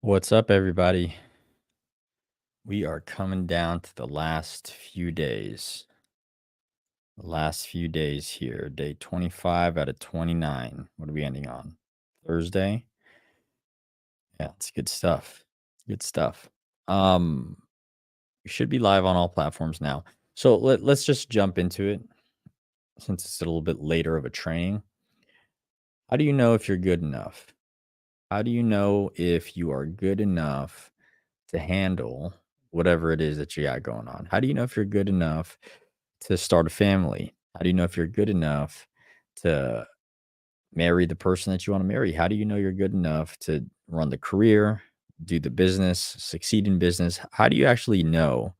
What's up, everybody? We are coming down to the last few days. The last few days here. Day 25 out of 29. What are we ending on? Thursday? Yeah, it's good stuff. Good stuff. Um, we should be live on all platforms now. So let's just jump into it since it's a little bit later of a training. How do you know if you're good enough? How do you know if you are good enough to handle whatever it is that you got going on? How do you know if you're good enough to start a family? How do you know if you're good enough to marry the person that you want to marry? How do you know you're good enough to run the career, do the business, succeed in business? How do you actually know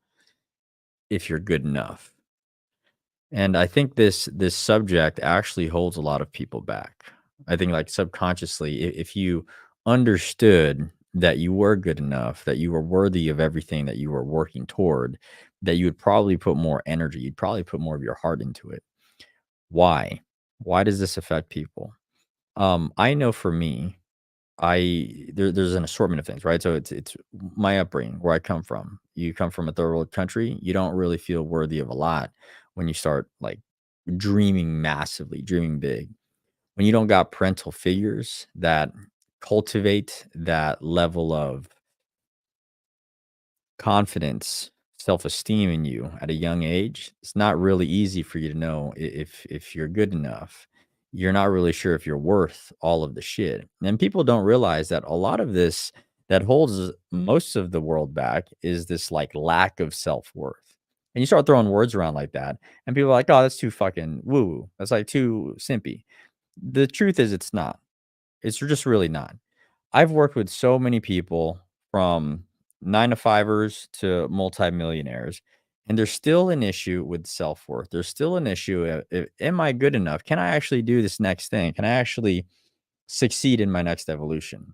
if you're good enough? And I think this subject actually holds a lot of people back. I think like subconsciously, if you understood that you were good enough, that you were worthy of everything that you were working toward, that you would probably put more energy, you'd probably put more of your heart into it. Why? Why does this affect people? I know for me, there's an assortment of things, right? So it's my upbringing, where I come from. You come from a third world country, you don't really feel worthy of a lot when you start like dreaming massively, dreaming big. When you don't got parental figures that cultivate that level of confidence, self-esteem in you at a young age, it's not really easy for you to know if you're good enough. You're not really sure if you're worth all of the shit. And people don't realize that a lot of this that holds most of the world back is this like lack of self-worth. And you start throwing words around like that, and people are like, "Oh, that's too fucking woo-woo. That's like too simpy." The truth is it's not. It's just really not. I've worked with so many people from 9 to 5ers to multimillionaires, and there's still an issue with self-worth. There's still an issue am I good enough? Can I actually do this next thing? Can I actually succeed in my next evolution?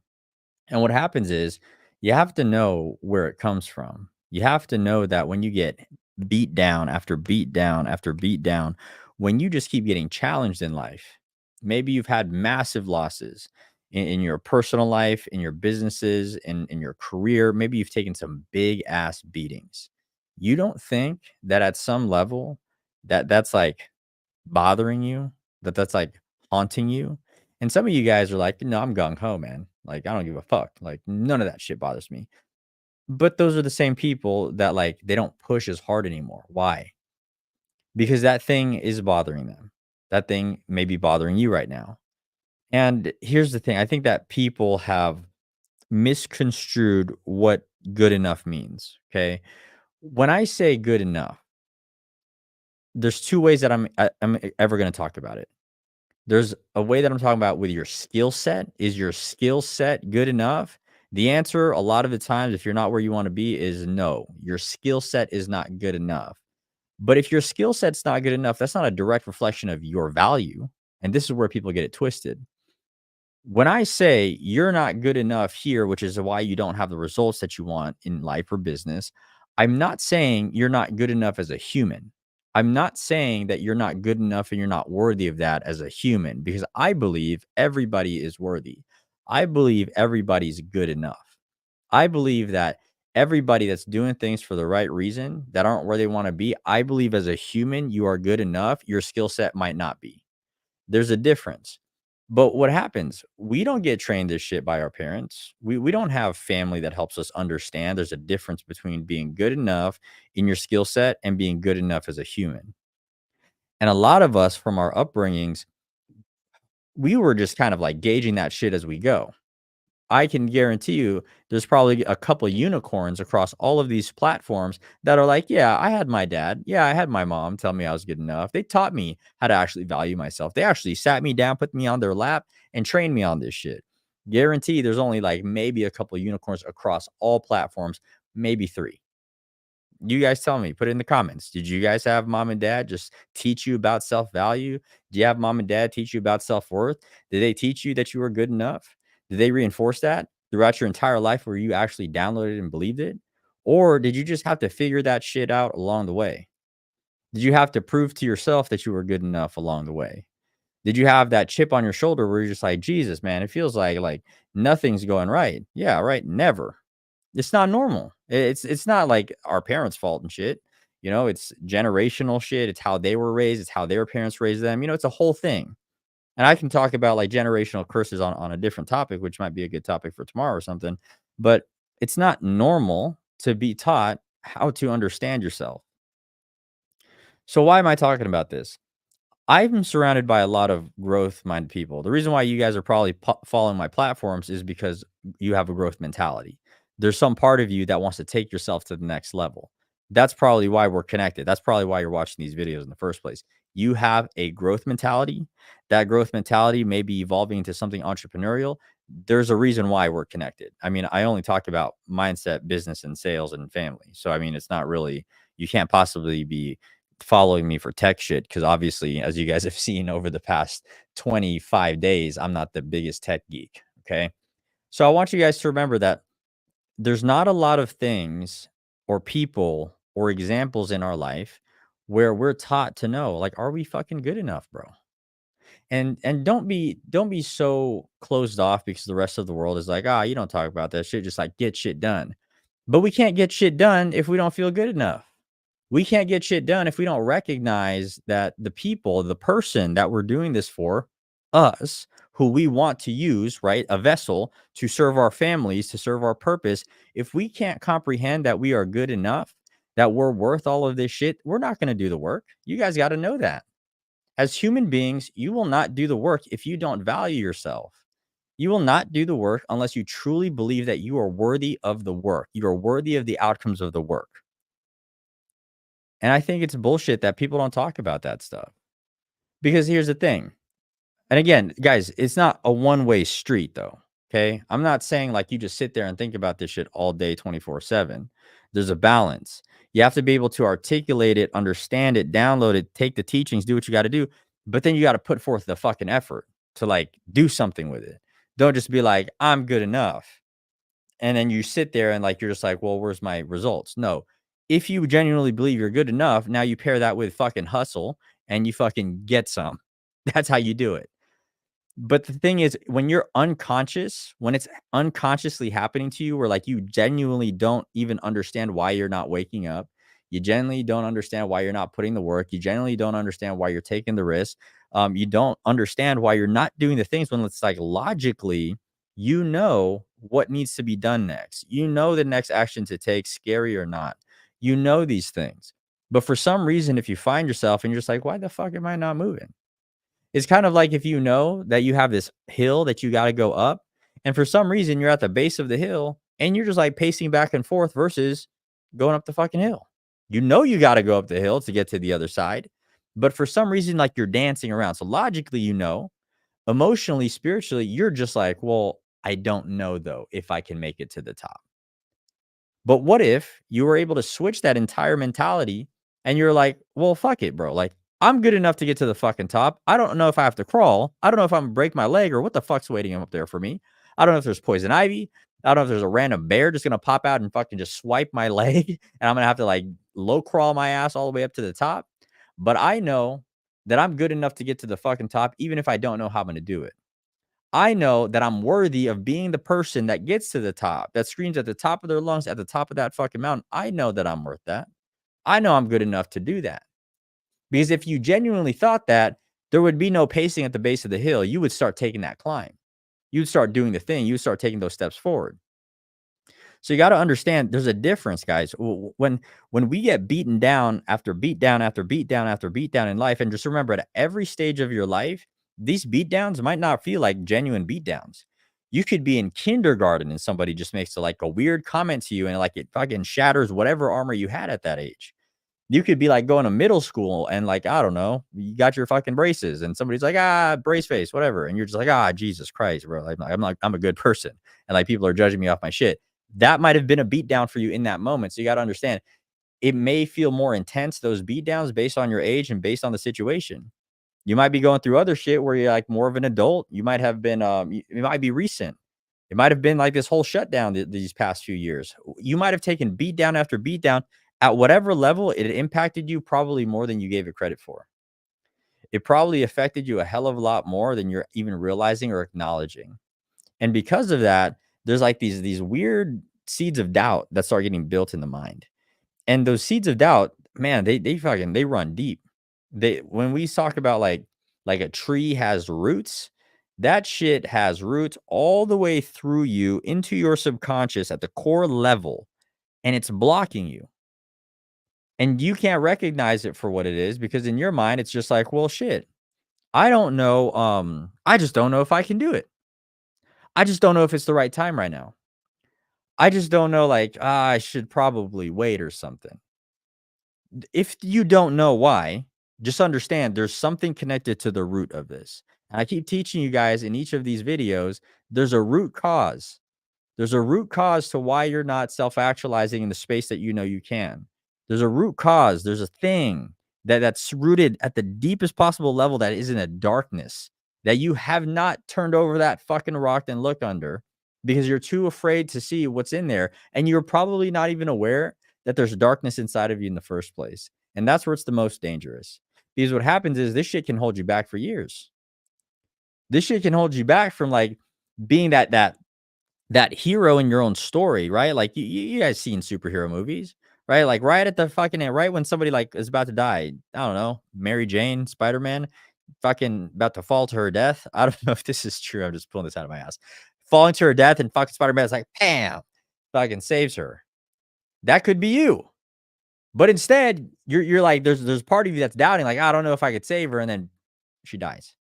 And what happens is you have to know where it comes from. You have to know that when you get beat down after beat down after beat down, when you just keep getting challenged in life, maybe you've had massive losses in your personal life, in your businesses, in your career. Maybe you've taken some big ass beatings. You don't think that at some level that's like bothering you, that's like haunting you. And some of you guys are like, no, I'm gung ho, man. Like, I don't give a fuck. Like, none of that shit bothers me. But those are the same people that like they don't push as hard anymore. Why? Because that thing is bothering them. That thing may be bothering you right now. And here's the thing, I think that people have misconstrued what good enough means. Okay. When I say good enough, there's two ways that I'm ever going to talk about it. There's a way that I'm talking about with your skill set. Is your skill set good enough? The answer a lot of the times, if you're not where you want to be, is no. Your skill set is not good enough. But if your skill set's not good enough, that's not a direct reflection of your value. And this is where people get it twisted. When I say you're not good enough here, which is why you don't have the results that you want in life or business, I'm not saying you're not good enough as a human. I'm not saying that you're not good enough and you're not worthy of that as a human, because I believe everybody is worthy. I believe everybody's good enough. I believe that everybody that's doing things for the right reason that aren't where they want to be, I believe as a human, you are good enough. Your skill set might not be. There's a difference. But what happens? We don't get trained this shit by our parents. We don't have family that helps us understand there's a difference between being good enough in your skill set and being good enough as a human. And a lot of us from our upbringings, we were just kind of like gauging that shit as we go. I can guarantee you there's probably a couple of unicorns across all of these platforms that are like, yeah, I had my dad. Yeah, I had my mom tell me I was good enough. They taught me how to actually value myself. They actually sat me down, put me on their lap, and trained me on this shit. Guarantee there's only like maybe a couple of unicorns across all platforms, maybe three. You guys tell me, put it in the comments. Did you guys have mom and dad just teach you about self value? Do you have mom and dad teach you about self worth? Did they teach you that you were good enough? Did they reinforce that throughout your entire life where you actually downloaded and believed it? Or did you just have to figure that shit out along the way? Did you have to prove to yourself that you were good enough along the way? Did you have that chip on your shoulder where you're just like, Jesus, man, it feels like nothing's going right? Yeah, right. Never. It's not normal. It's not like our parents' fault and shit. It's generational shit. It's how they were raised. It's how their parents raised them. It's a whole thing. And I can talk about like generational curses on a different topic, which might be a good topic for tomorrow or something. But it's not normal to be taught how to understand yourself. So why am I talking about this? I'm surrounded by a lot of growth-minded people. The reason why you guys are probably following my platforms is because you have a growth mentality. There's some part of you that wants to take yourself to the next level. That's probably why we're connected. That's probably why you're watching these videos in the first place. You have a growth mentality. That growth mentality may be evolving into something entrepreneurial. There's a reason why we're connected. I mean, I only talk about mindset, business, and sales and family. So, I mean, it's not really, you can't possibly be following me for tech shit because obviously, as you guys have seen over the past 25 days, I'm not the biggest tech geek. Okay. So I want you guys to remember that there's not a lot of things or people or examples in our life where we're taught to know, like, are we fucking good enough, bro? And don't be so closed off because the rest of the world is like, ah, you don't talk about that shit, just like get shit done. But we can't get shit done if we don't feel good enough. We can't get shit done if we don't recognize that the person that we're doing this for, us, who we want to use, right? A vessel to serve our families, to serve our purpose. If we can't comprehend that we are good enough, that we're worth all of this shit, we're not going to do the work. You guys got to know that. As human beings, you will not do the work if you don't value yourself. You will not do the work unless you truly believe that you are worthy of the work. You are worthy of the outcomes of the work. And I think it's bullshit that people don't talk about that stuff. Because here's the thing. And again, guys, it's not a one-way street though. Okay. I'm not saying like you just sit there and think about this shit all day 24/7. There's a balance. You have to be able to articulate it, understand it, download it, take the teachings, do what you got to do. But then you got to put forth the fucking effort to like do something with it. Don't just be like, I'm good enough. And then you sit there and like you're just like, well, where's my results? No. If you genuinely believe you're good enough, now you pair that with fucking hustle and you fucking get some. That's how you do it. But the thing is, when you're unconscious, when it's unconsciously happening to you, where like you genuinely don't even understand why you're not waking up, you genuinely don't understand why you're not putting the work, you genuinely don't understand why you're taking the risk, you don't understand why you're not doing the things when it's like logically, you know what needs to be done next. You know the next action to take, scary or not. You know these things. But for some reason, if you find yourself and you're just like, why the fuck am I not moving? It's kind of like if you know that you have this hill that you gotta go up, and for some reason you're at the base of the hill and you're just like pacing back and forth versus going up the fucking hill. You know you gotta go up the hill to get to the other side, but for some reason, like you're dancing around. So logically, emotionally, spiritually, you're just like, well, I don't know though if I can make it to the top. But what if you were able to switch that entire mentality and you're like, well, fuck it, bro. Like, I'm good enough to get to the fucking top. I don't know if I have to crawl. I don't know if I'm gonna break my leg or what the fuck's waiting up there for me. I don't know if there's poison ivy. I don't know if there's a random bear just gonna pop out and fucking just swipe my leg and I'm gonna have to like low crawl my ass all the way up to the top. But I know that I'm good enough to get to the fucking top, even if I don't know how I'm gonna do it. I know that I'm worthy of being the person that gets to the top, that screams at the top of their lungs at the top of that fucking mountain. I know that I'm worth that. I know I'm good enough to do that. Because if you genuinely thought that, there would be no pacing at the base of the hill. You would start taking that climb. You'd start doing the thing. You would start taking those steps forward. So you got to understand there's a difference, guys. When we get beaten down after beat down after beat down after beat down in life, and just remember at every stage of your life, these beat downs might not feel like genuine beat downs. You could be in kindergarten and somebody just makes like a weird comment to you and like it fucking shatters whatever armor you had at that age. You could be like going to middle school and like, I don't know, you got your fucking braces and somebody's like, ah, brace face, whatever. And you're just like, ah, Jesus Christ, bro. Like, I'm a good person. And like people are judging me off my shit. That might have been a beat down for you in that moment. So you got to understand it may feel more intense, those beat downs based on your age and based on the situation. You might be going through other shit where you're like more of an adult. You might have been, it might be recent. It might have been like this whole shutdown these past few years. You might have taken beat down after beat down at whatever level it impacted you, probably more than you gave it credit for. it probably affected you a hell of a lot more than you're even realizing or acknowledging. And because of that, there's like these weird seeds of doubt that start getting built in the mind. And those seeds of doubt, man, they fucking they run deep. They when we talk about like a tree has roots, that shit has roots all the way through you into your subconscious at the core level, and it's blocking you. And you can't recognize it for what it is because in your mind it's just like, well, shit. I don't know. I just don't know if I can do it. I just don't know if it's the right time right now. I just don't know, like, I should probably wait or something. If you don't know why, just understand there's something connected to the root of this. And I keep teaching you guys in each of these videos, there's a root cause. There's a root cause to why you're not self-actualizing in the space that you know you can. There's a root cause. There's a thing that's rooted at the deepest possible level that is in a darkness that you have not turned over that fucking rock and look under because you're too afraid to see what's in there. And you're probably not even aware that there's darkness inside of you in the first place. And that's where it's the most dangerous. Because what happens is this shit can hold you back for years. This shit can hold you back from like being that hero in your own story, right? Like you guys seen superhero movies, right? Like right at the fucking end, right when somebody like is about to die. I don't know, Mary Jane, Spider-Man, fucking about to fall to her death. I don't know if this is true. I'm just pulling this out of my ass. Falling to her death, and fucking Spider-Man is like, bam, fucking saves her. That could be you. But instead, you're like, there's part of you that's doubting, like, I don't know if I could save her, and then she dies.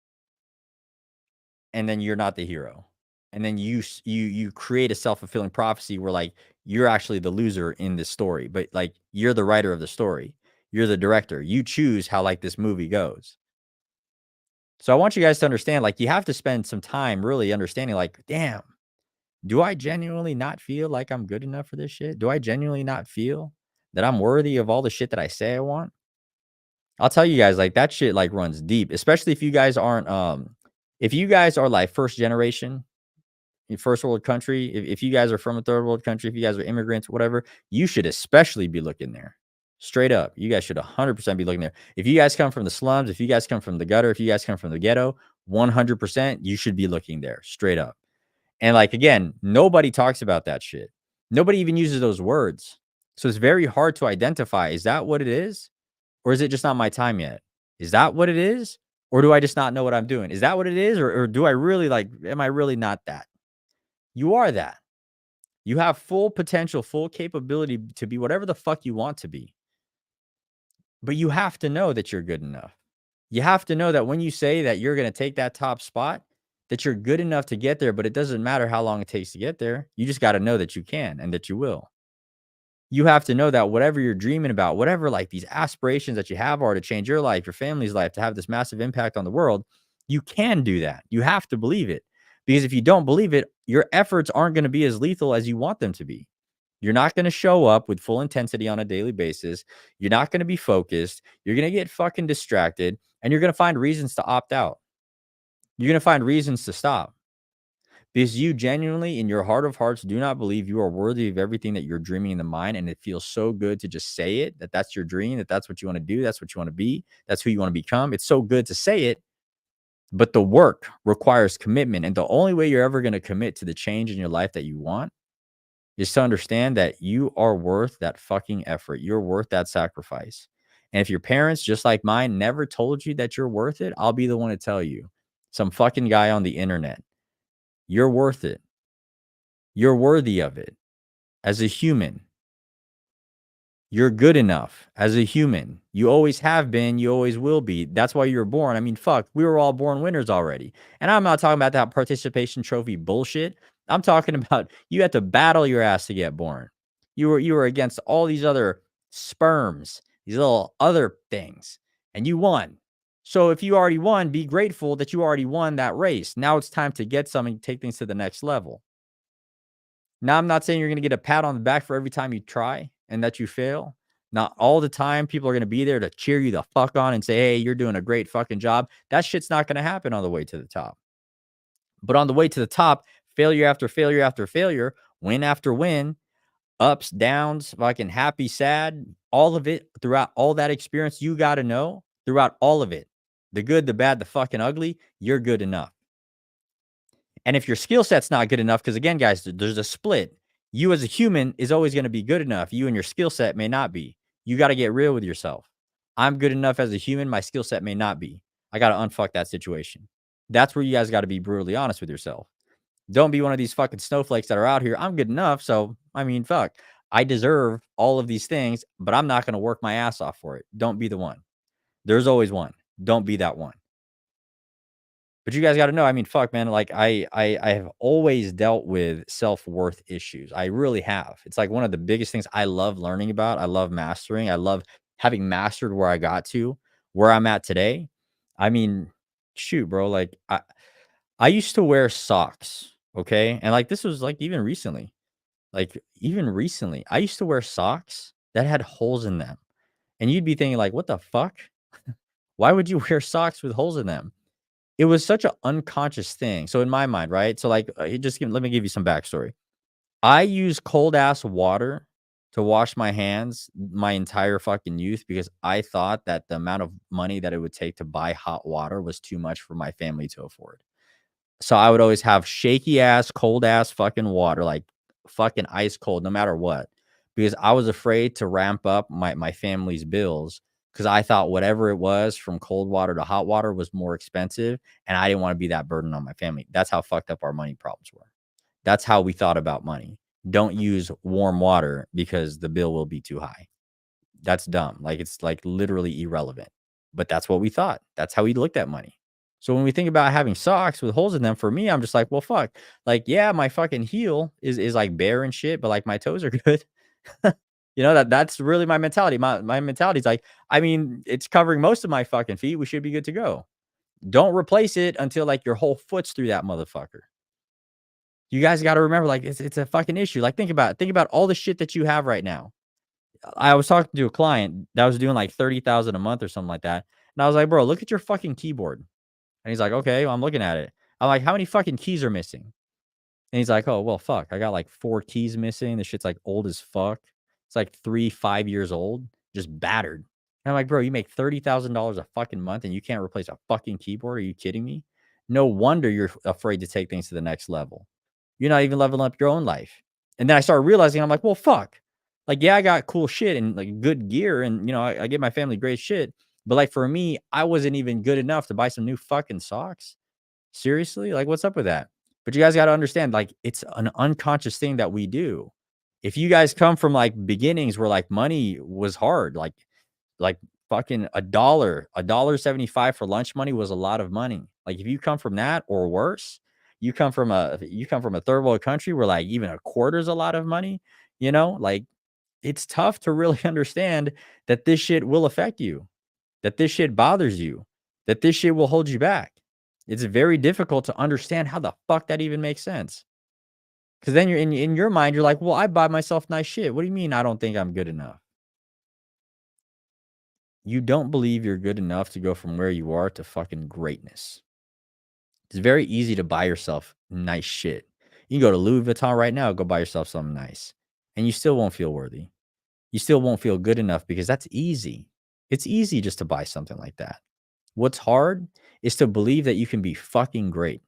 And then you're not the hero. And then you create a self-fulfilling prophecy where like you're actually the loser in this story, but like you're the writer of the story. You're the director. You choose how like this movie goes. So I want you guys to understand, like, you have to spend some time really understanding, like, damn, do I genuinely not feel like I'm good enough for this shit? Do I genuinely not feel that I'm worthy of all the shit that I say I want? I'll tell you guys, like, that shit like runs deep, especially if you guys aren't if you guys are like first generation in first world country, if you guys are from a third world country, if you guys are immigrants, whatever, you should especially be looking there. Straight up. You guys should 100% be looking there. If you guys come from the slums, if you guys come from the gutter, if you guys come from the ghetto, 100% you should be looking there. Straight up. And like again, nobody talks about that shit. Nobody even uses those words. So it's very hard to identify, is that what it is? Or is it just not my time yet? Is that what it is? Or do I just not know what I'm doing? Is that what it is? Or do I really like, am I really not that? You are that. You have full potential, full capability to be whatever the fuck you want to be. But you have to know that you're good enough. You have to know that when you say that you're going to take that top spot, that you're good enough to get there, but it doesn't matter how long it takes to get there. You just got to know that you can and that you will. You have to know that whatever you're dreaming about, whatever like these aspirations that you have are to change your life, your family's life, to have this massive impact on the world, you can do that. You have to believe it. Because if you don't believe it, your efforts aren't going to be as lethal as you want them to be. You're not going to show up with full intensity on a daily basis. You're not going to be focused. You're going to get fucking distracted and you're going to find reasons to opt out. You're going to find reasons to stop because you genuinely, in your heart of hearts, do not believe you are worthy of everything that you're dreaming in the mind. And it feels so good to just say it, that that's your dream, that that's what you want to do. That's what you want to be. That's who you want to become. It's so good to say it. But the work requires commitment. And the only way you're ever going to commit to the change in your life that you want is to understand that you are worth that fucking effort. You're worth that sacrifice. And if your parents, just like mine, never told you that you're worth it, I'll be the one to tell you. Some fucking guy on the internet. You're worth it. You're worthy of it. As a human, you're good enough as a human. You always have been. You always will be. That's why you were born. I mean, fuck, we were all born winners already. And I'm not talking about that participation trophy bullshit. I'm talking about you had to battle your ass to get born. You were against all these other sperms, these little other things, and you won. So if you already won, be grateful that you already won that race. Now it's time to get something, take things to the next level. Now, I'm not saying you're going to get a pat on the back for every time you try and that you fail. Not all the time. People are going to be there to cheer you the fuck on and say, hey, you're doing a great fucking job. That shit's not going to happen on the way to the top. But on the way to the top, failure after failure after failure, win after win, ups, downs, fucking happy, sad, all of it throughout all that experience, you got to know throughout all of it. The good, the bad, the fucking ugly, you're good enough. And if your skill set's not good enough, because again, guys, there's a split. You as a human is always going to be good enough. You and your skill set may not be. You got to get real with yourself. I'm good enough as a human. My skill set may not be. I got to unfuck that situation. That's where you guys got to be brutally honest with yourself. Don't be one of these fucking snowflakes that are out here. I'm good enough. So, I mean, fuck. I deserve all of these things, but I'm not going to work my ass off for it. Don't be the one. There's always one. Don't be that one. But you guys got to know, I mean, fuck, man. Like I have always dealt with self-worth issues. I really have. It's like one of the biggest things I love learning about. I love mastering. I love having mastered where I got to, where I'm at today. I mean, shoot, bro. Like I used to wear socks. Okay. And like this was like even recently. I used to wear socks that had holes in them. And you'd be thinking, like, what the fuck? Why would you wear socks with holes in them? It was such an unconscious thing. So in my mind, right? So like, let me give you some backstory. I use cold ass water to wash my hands my entire fucking youth because I thought that the amount of money that it would take to buy hot water was too much for my family to afford. So I would always have shaky ass, cold ass fucking water, like fucking ice cold, no matter what, because I was afraid to ramp up my family's bills because I thought whatever it was from cold water to hot water was more expensive, and I didn't want to be that burden on my family. That's how fucked up our money problems were. That's how we thought about money. Don't use warm water because the bill will be too high. That's dumb. Like it's like literally irrelevant. But that's what we thought. That's how we looked at money. So when we think about having socks with holes in them, for me, I'm just like, well, fuck. Like, yeah, my fucking heel is like bare and shit, but like my toes are good. That's really my mentality. My mentality is like, I mean, it's covering most of my fucking feet. We should be good to go. Don't replace it until like your whole foot's through that motherfucker. You guys got to remember, like, it's a fucking issue. Like, think about all the shit that you have right now. I was talking to a client that was doing like 30,000 a month or something like that. And I was like, bro, look at your fucking keyboard. And he's like, okay, well, I'm looking at it. I'm like, how many fucking keys are missing? And he's like, oh, well, fuck. I got like 4 keys missing. This shit's like old as fuck. It's like 5 years old, just battered. And I'm like, bro, you make $30,000 a fucking month and you can't replace a fucking keyboard. Are you kidding me? No wonder you're afraid to take things to the next level. You're not even leveling up your own life. And then I started realizing, I'm like, well, fuck. Like, yeah, I got cool shit and like good gear, and I get my family great shit. But like for me, I wasn't even good enough to buy some new fucking socks. Seriously? Like, what's up with that? But you guys got to understand, like, it's an unconscious thing that we do. If you guys come from like beginnings where like money was hard, like fucking a dollar 75 for lunch money was a lot of money. Like if you come from that or worse, you come from a third world country where like even a quarter is a lot of money, like it's tough to really understand that this shit will affect you, that this shit bothers you, that this shit will hold you back. It's very difficult to understand how the fuck that even makes sense. Because then you're in your mind, you're like, well, I buy myself nice shit. What do you mean I don't think I'm good enough? You don't believe you're good enough to go from where you are to fucking greatness. It's very easy to buy yourself nice shit. You can go to Louis Vuitton right now, go buy yourself something nice, and you still won't feel worthy. You still won't feel good enough because that's easy. It's easy just to buy something like that. What's hard is to believe that you can be fucking great.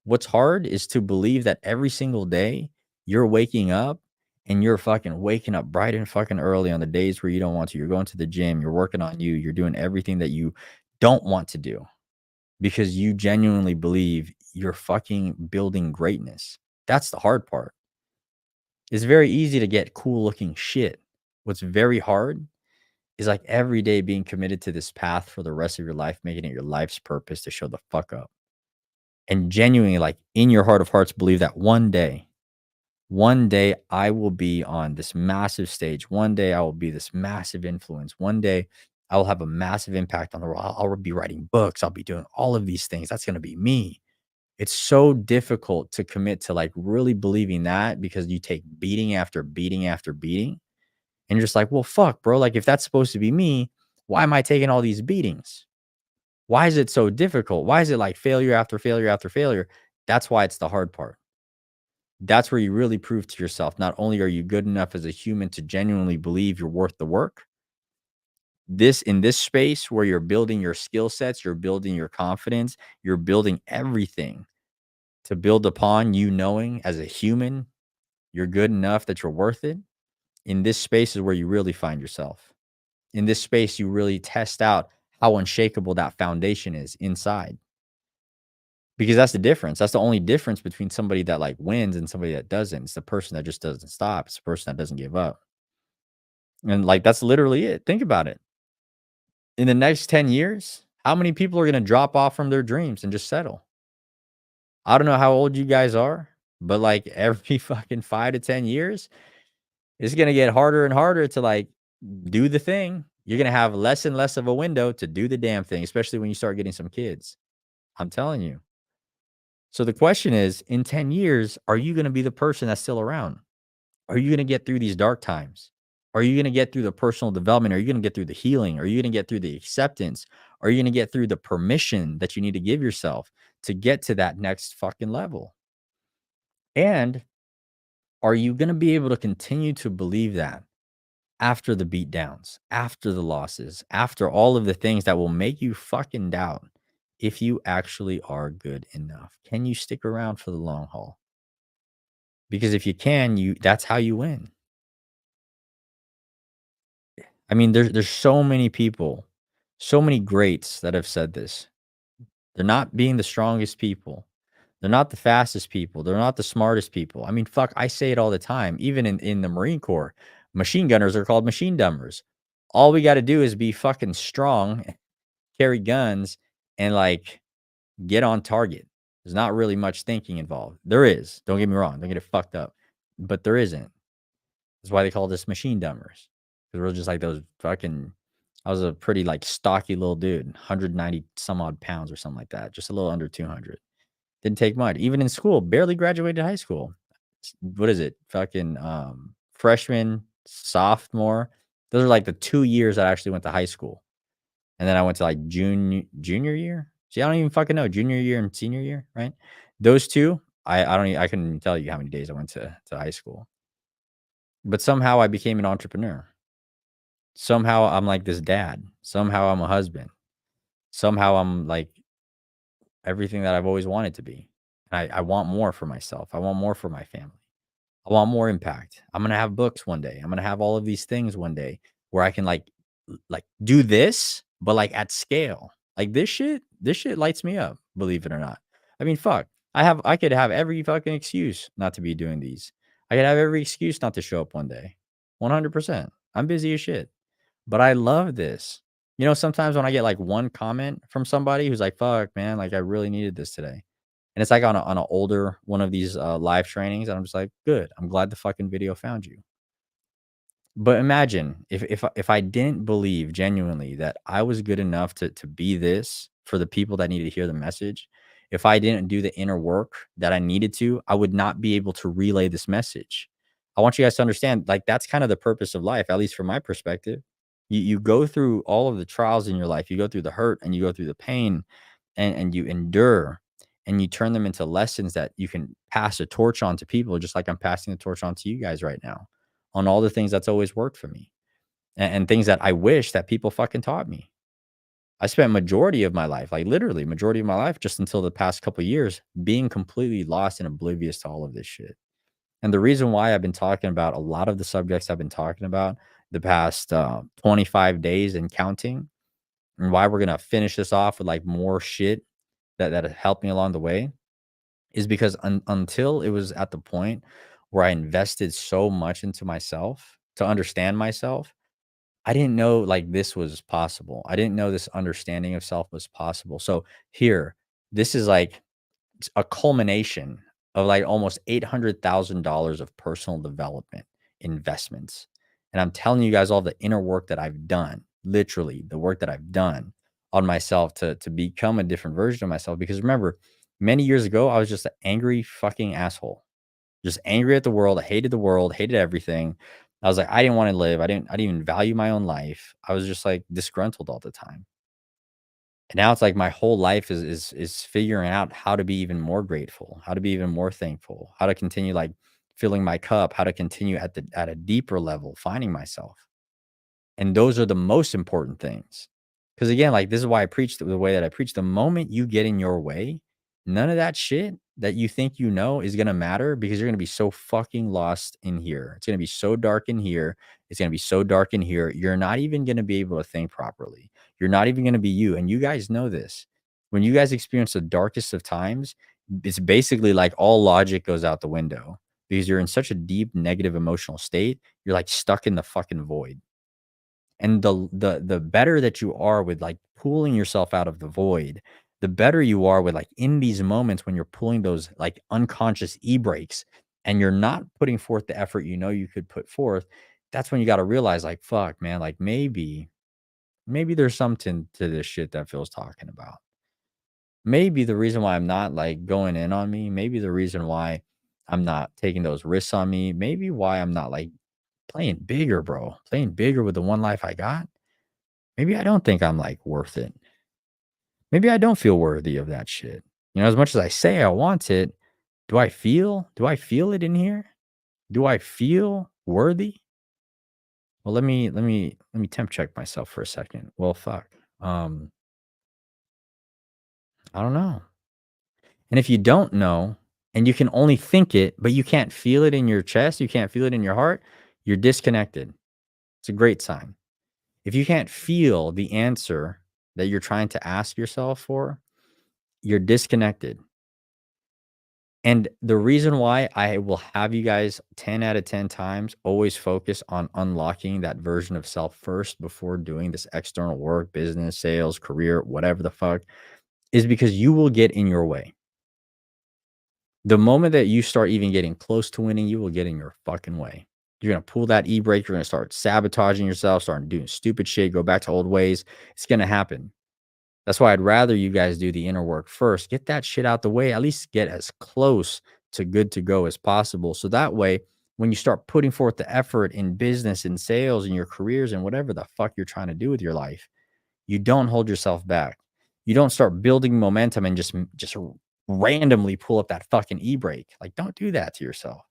What's hard is to believe that every single day you're waking up and you're fucking waking up bright and fucking early on the days where you don't want to. You're going to the gym, you're working on you, you're doing everything that you don't want to do because you genuinely believe you're fucking building greatness. That's the hard part. It's very easy to get cool looking shit. What's very hard is like every day being committed to this path for the rest of your life, making it your life's purpose to show the fuck up. And genuinely, like in your heart of hearts, believe that one day I will be on this massive stage. One day I will be this massive influence. One day I will have a massive impact on the world. I'll be writing books. I'll be doing all of these things. That's going to be me. It's so difficult to commit to like really believing that because you take beating after beating after beating. And you're just like, well, fuck, bro. Like, if that's supposed to be me, why am I taking all these beatings? Why is it so difficult? Why is it like failure after failure after failure? That's why it's the hard part. That's where you really prove to yourself not only are you good enough as a human to genuinely believe you're worth the work, This in this space where you're building your skill sets, you're building your confidence, you're building everything to build upon you knowing as a human, you're good enough that you're worth it. In this space is where you really find yourself. In this space, you really test out how unshakable that foundation is inside. Because that's the difference. That's the only difference between somebody that like wins and somebody that doesn't. It's the person that just doesn't stop. It's the person that doesn't give up. And like that's literally it. Think about it. In the next 10 years, how many people are going to drop off from their dreams and just settle? I don't know how old you guys are, but like every fucking 5 to 10 years, it's going to get harder and harder to like do the thing. You're going to have less and less of a window to do the damn thing, especially when you start getting some kids. I'm telling you. So the question is, in 10 years, are you going to be the person that's still around? Are you going to get through these dark times? Are you going to get through the personal development? Are you going to get through the healing? Are you going to get through the acceptance? Are you going to get through the permission that you need to give yourself to get to that next fucking level? And are you going to be able to continue to believe that after the beat downs, after the losses, after all of the things that will make you fucking doubt if you actually are good enough? Can you stick around for the long haul? Because if you can, you that's how you win. I mean, there's so many people, so many greats that have said this. They're not being the strongest people. They're not the fastest people. They're not the smartest people. I mean, fuck, I say it all the time. Even in the Marine Corps, machine gunners are called machine dumbers. All we got to do is be fucking strong, carry guns, and like get on target. There's not really much thinking involved. There is. Don't get me wrong. Don't get it fucked up. But there isn't. That's why they call us machine dumbers. Because we're just like those fucking. I was a pretty like stocky little dude, 190 some odd pounds or something like that, just a little under 200. Didn't take much. Even in school, barely graduated high school. What is it? Fucking freshman, sophomore. Those are like the 2 years that I actually went to high school. And then I went to like junior year. See, I don't even fucking know. Junior year and senior year, right? Those two, I don't even, I couldn't even tell you how many days I went to high school. But somehow I became an entrepreneur. Somehow I'm like this dad. Somehow I'm a husband. Somehow I'm like everything that I've always wanted to be. I want more for myself. I want more for my family. I want more impact. I'm gonna have books one day. I'm gonna have all of these things one day where I can like do this, but like at scale. Like this shit lights me up, believe it or not. I mean, fuck. I could have every fucking excuse not to be doing these. I could have every excuse not to show up one day. 100%. I'm busy as shit. But I love this. You know, sometimes when I get like one comment from somebody who's like, fuck, man, like I really needed this today. And it's like on an older one of these live trainings. And I'm just like, good. I'm glad the fucking video found you. But imagine if I didn't believe genuinely that I was good enough to be this for the people that need to hear the message, if I didn't do the inner work that I needed to, I would not be able to relay this message. I want you guys to understand, like that's kind of the purpose of life, at least from my perspective. You go through all of the trials in your life, you go through the hurt and you go through the pain and you endure and you turn them into lessons that you can pass a torch on to people, just like I'm passing the torch on to you guys right now on all the things that's always worked for me and things that I wish that people fucking taught me. I spent majority of my life, like literally majority of my life, just until the past couple years, being completely lost and oblivious to all of this shit. And the reason why I've been talking about a lot of the subjects I've been talking about the past 25 days and counting, and why we're gonna finish this off with like more shit that helped me along the way, is because until it was at the point where I invested so much into myself to understand myself, I didn't know like this was possible. I didn't know this understanding of self was possible. So here, this is like a culmination of like almost $800,000 of personal development investments. And I'm telling you guys all the inner work that I've done, literally the work that I've done on myself to become a different version of myself. Because remember, many years ago, I was just an angry fucking asshole, just angry at the world. I hated the world, hated everything. I was like, I didn't want to live. I didn't even value my own life. I was just like disgruntled all the time. And now it's like my whole life is figuring out how to be even more grateful, how to be even more thankful, how to continue like filling my cup, how to continue at a deeper level, finding myself. And those are the most important things. Because again, like this is why I preach the way that I preach. The moment you get in your way, none of that shit that you think you know is gonna matter because you're gonna be so fucking lost in here. It's gonna be so dark in here. It's gonna be so dark in here. You're not even gonna be able to think properly. You're not even gonna be you. And you guys know this. When you guys experience the darkest of times, it's basically like all logic goes out the window because you're in such a deep negative emotional state. You're like stuck in the fucking void. And the better that you are with, like, pulling yourself out of the void, the better you are with, like, in these moments when you're pulling those, like, unconscious e-brakes and you're not putting forth the effort you know you could put forth, that's when you gotta realize, like, "Fuck, man, like, maybe there's something to this shit that Phil's talking about. Maybe the reason why I'm not, like, going in on me, maybe the reason why I'm not taking those risks on me, maybe why I'm not, like, playing bigger, bro, playing bigger with the one life I got. Maybe I don't think I'm, like, worth it. Maybe I don't feel worthy of that shit. You know, as much as I say I want it, do I feel it in here? Do I feel worthy? Well, let me temp check myself for a second. Well, fuck. Um, I don't know. And if you don't know and you can only think it, but you can't feel it in your chest, you can't feel it in your heart, you're disconnected. It's a great sign. If you can't feel the answer that you're trying to ask yourself for, you're disconnected. And the reason why I will have you guys 10 out of 10 times always focus on unlocking that version of self first before doing this external work, business, sales, career, whatever the fuck, is because you will get in your way. The moment that you start even getting close to winning, you will get in your fucking way. You're going to pull that e brake. You're going to start sabotaging yourself, start doing stupid shit, go back to old ways. It's going to happen. That's why I'd rather you guys do the inner work first. Get that shit out the way. At least get as close to good to go as possible. So that way, when you start putting forth the effort in business and sales and your careers and whatever the fuck you're trying to do with your life, you don't hold yourself back. You don't start building momentum and just randomly pull up that fucking e-brake. Like, don't do that to yourself.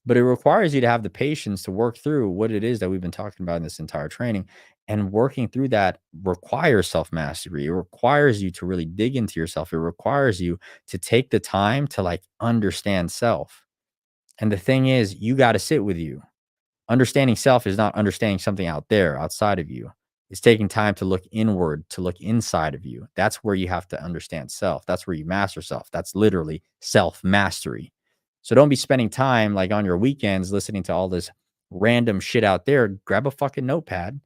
But it requires you to have the patience to work through what it is that we've been talking about in this entire training. And working through that requires self mastery. It requires you to really dig into yourself. It requires you to take the time to like understand self. And the thing is, you got to sit with you. Understanding self is not understanding something out there outside of you. It's taking time to look inward, to look inside of you. That's where you have to understand self. That's where you master self. That's literally self mastery. So don't be spending time like on your weekends listening to all this random shit out there. Grab a fucking notepad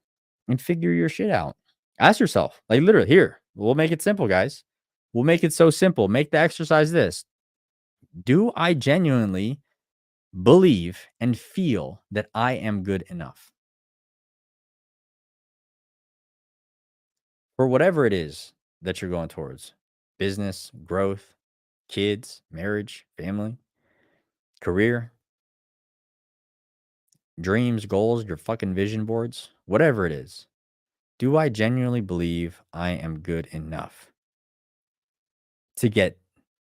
and figure your shit out. Ask yourself, like literally, here, we'll make it simple, guys. We'll make it so simple. Make the exercise this. Do I genuinely believe and feel that I am good enough for whatever it is that you're going towards? Business, growth, kids, marriage, family, career, dreams, goals, your fucking vision boards, whatever it is. Do I genuinely believe I am good enough to get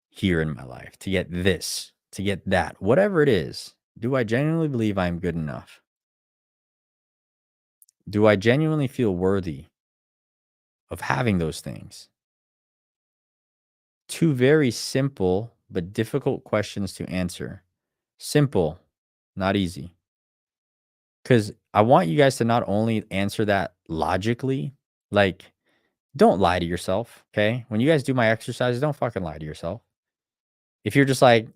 here in my life, to get this, to get that, whatever it is? Do I genuinely believe I am good enough? Do I genuinely feel worthy of having those things? Two very simple but difficult questions to answer. Simple, not easy. Because I want you guys to not only answer that logically, like, don't lie to yourself. Okay. When you guys do my exercises, don't fucking lie to yourself. If you're just like,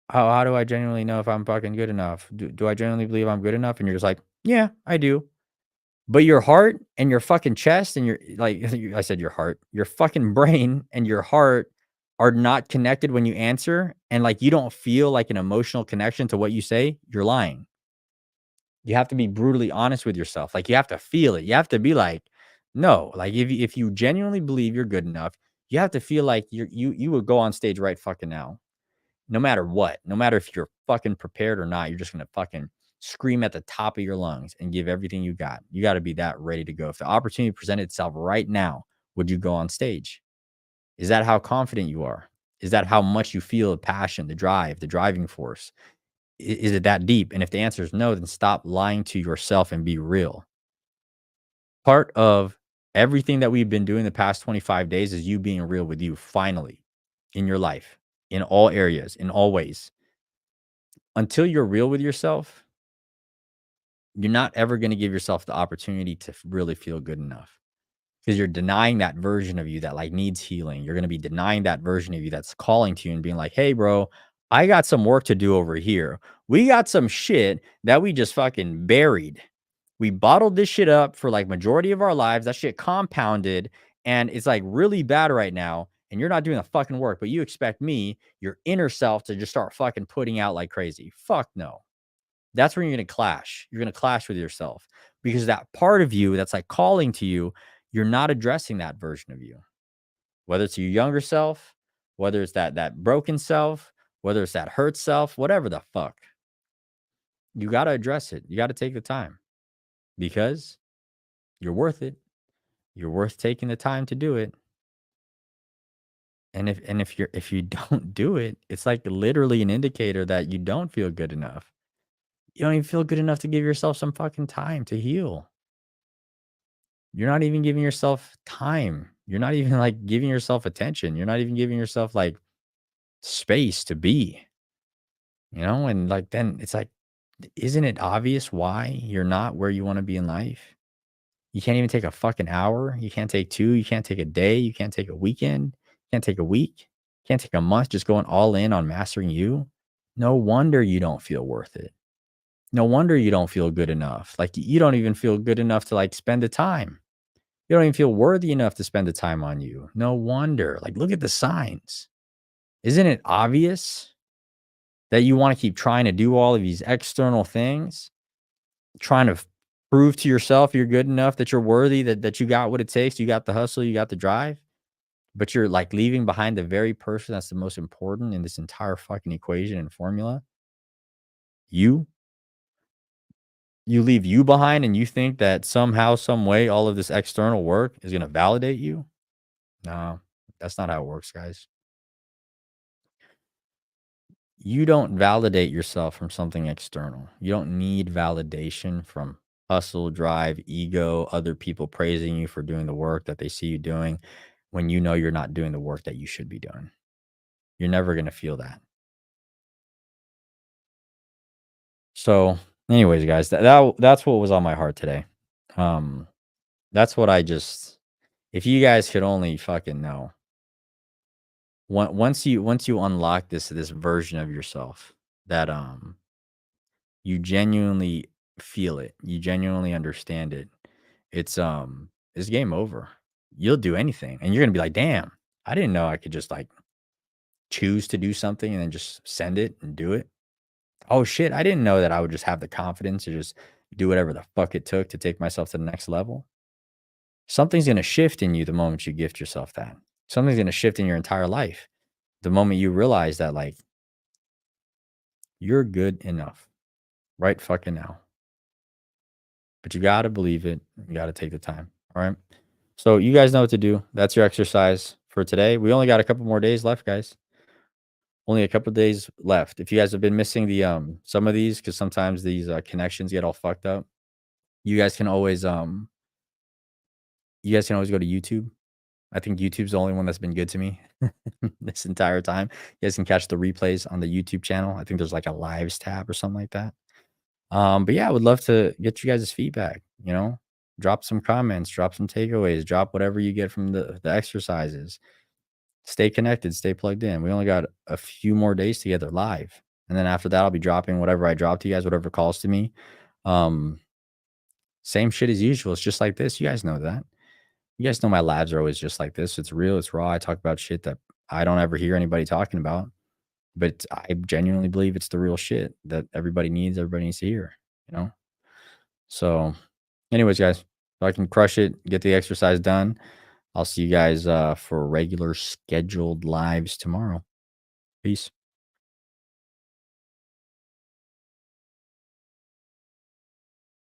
how do I genuinely know if I'm fucking good enough? Do I genuinely believe I'm good enough? And you're just like, yeah, I do. But your heart and your fucking chest and your like I said your heart, your fucking brain and your heart are not connected when you answer and like you don't feel like an emotional connection to what you say, you're lying. You have to be brutally honest with yourself. Like you have to feel it. You have to be like, no, like if you genuinely believe you're good enough, you have to feel like you would go on stage right fucking now. No matter what, no matter if you're fucking prepared or not, you're just gonna fucking scream at the top of your lungs and give everything you got. You got to be that ready to go. If the opportunity presented itself right now, would you go on stage? Is that how confident you are? Is that how much you feel the passion, the drive, the driving force? Is it that deep? And if the answer is no, then stop lying to yourself and be real. Part of everything that we've been doing the past 25 days is you being real with you finally in your life, in all areas, in all ways. Until you're real with yourself, you're not ever going to give yourself the opportunity to really feel good enough because you're denying that version of you that like needs healing. You're going to be denying that version of you that's calling to you and being like, "Hey bro, I got some work to do over here. We got some shit that we just fucking buried. We bottled this shit up for like majority of our lives. That shit compounded and it's like really bad right now. And you're not doing the fucking work, but you expect me, your inner self, to just start fucking putting out like crazy. Fuck no. That's when you're going to clash. You're going to clash with yourself because that part of you that's like calling to you, you're not addressing that version of you. Whether it's your younger self, whether it's that broken self, whether it's that hurt self, whatever the fuck. You got to address it. You got to take the time because you're worth it. You're worth taking the time to do it. And if you don't do it, it's like literally an indicator that you don't feel good enough. You don't even feel good enough to give yourself some fucking time to heal. You're not even giving yourself time. You're not even like giving yourself attention. You're not even giving yourself like space to be, and like then it's like, isn't it obvious why you're not where you want to be in life? You can't even take a fucking hour. You can't take two. You can't take a day. You can't take a weekend. You can't take a week. You can't take a month just going all in on mastering you. No wonder you don't feel worth it. No wonder you don't feel good enough. Like you don't even feel good enough to like spend the time. You don't even feel worthy enough to spend the time on you. No wonder. Like, look at the signs. Isn't it obvious that you want to keep trying to do all of these external things, trying to prove to yourself you're good enough, that you're worthy, that you got what it takes, you got the hustle, you got the drive, but you're like leaving behind the very person that's the most important in this entire fucking equation and formula? You you leave you behind and you think that somehow, some way, all of this external work is going to validate you? No, that's not how it works, guys. You don't validate yourself from something external. You don't need validation from hustle, drive, ego, other people praising you for doing the work that they see you doing when you know you're not doing the work that you should be doing. You're never going to feel that. So, anyways, guys, that's what was on my heart today. Um, that's what I just, if you guys could only fucking know. Once you unlock this version of yourself that you genuinely feel it, you genuinely understand it, it's game over. You'll do anything and you're gonna be like, damn, I didn't know I could just like choose to do something and then just send it and do it. Oh shit, I didn't know that I would just have the confidence to just do whatever the fuck it took to take myself to the next level. Something's gonna shift in you the moment you gift yourself that. Something's gonna shift in your entire life the moment you realize that like you're good enough right fucking now. But you gotta believe it. You gotta take the time. All right. So you guys know what to do. That's your exercise for today. We only got a couple more days left, guys. Only a couple days left. If you guys have been missing the some of these, because sometimes these connections get all fucked up, you guys can always go to YouTube. I think YouTube's the only one that's been good to me this entire time. You guys can catch the replays on the YouTube channel. I think there's like a lives tab or something like that. But yeah, I would love to get you guys' feedback, drop some comments, drop some takeaways, drop whatever you get from the exercises. Stay connected, stay plugged in. We only got a few more days together live. And then after that, I'll be dropping whatever I drop to you guys, whatever calls to me. Um, Same shit as usual. It's just like this. You guys know that. You guys know my labs are always just like this. It's real, it's raw. I talk about shit that I don't ever hear anybody talking about. But I genuinely believe it's the real shit that everybody needs to hear, you know? So, anyways, guys, if I can crush it, get the exercise done. I'll see you guys for regular scheduled lives tomorrow. Peace.